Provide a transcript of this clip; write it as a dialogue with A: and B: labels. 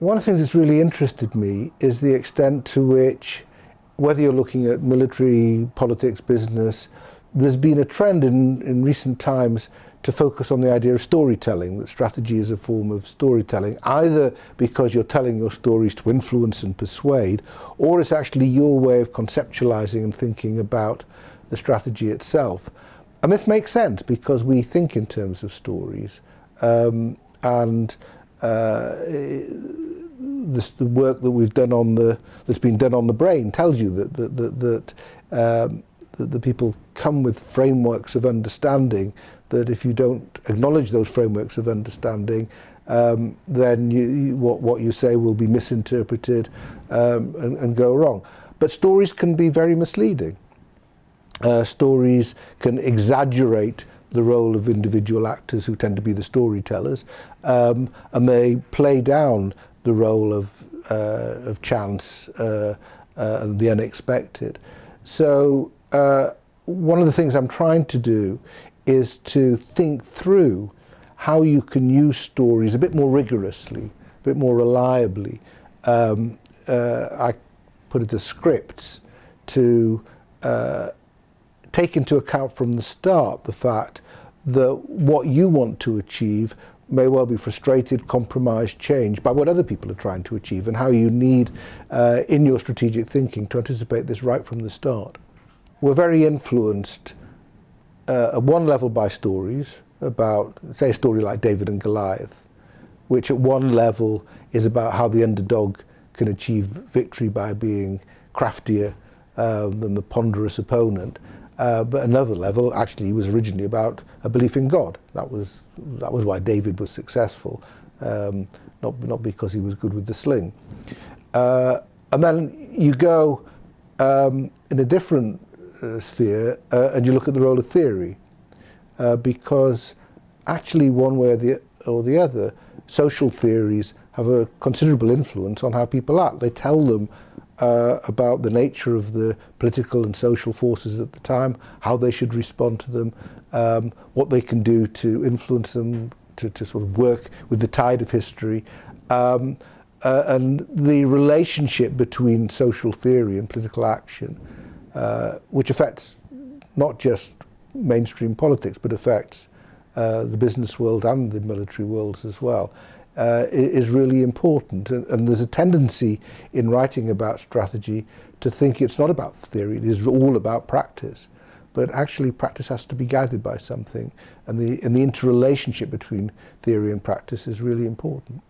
A: One of the things that's really interested me is the extent to which, whether you're looking at military, politics, business, there's been a trend in recent times to focus on the idea of storytelling, that strategy is a form of storytelling, either because you're telling your stories to influence and persuade, or it's actually your way of conceptualizing and thinking about the strategy itself. And this makes sense because we think in terms of stories, and the work that we've done on that's been done on the brain tells you that the people come with frameworks of understanding that if you don't acknowledge those frameworks of understanding, then what you say will be misinterpreted and go wrong. But stories can be very misleading. Stories can exaggerate the role of individual actors who tend to be the storytellers, and they play down the role of chance and the unexpected. So one of the things I'm trying to do is to think through how you can use stories a bit more rigorously, a bit more reliably. I put it as scripts to take into account from the start the fact that what you want to achieve may well be frustrated, compromised, changed by what other people are trying to achieve, and how you need in your strategic thinking to anticipate this right from the start. We're very influenced at one level by stories about, say, a story like David and Goliath, which at one level is about how the underdog can achieve victory by being craftier than the ponderous opponent. But another level actually was originally about a belief in God. That was why David was successful, not because he was good with the sling. And then you go in a different sphere and you look at the role of theory, because actually one way or the other, social theories have a considerable influence on how people act. They tell them about the nature of the political and social forces at the time, how they should respond to them, what they can do to influence them, to sort of work with the tide of history, and the relationship between social theory and political action, which affects not just mainstream politics, but affects the business world and the military worlds as well, is really important. And there's a tendency in writing about strategy to think it's not about theory, it is all about practice. But actually practice has to be guided by something, and the interrelationship between theory and practice is really important.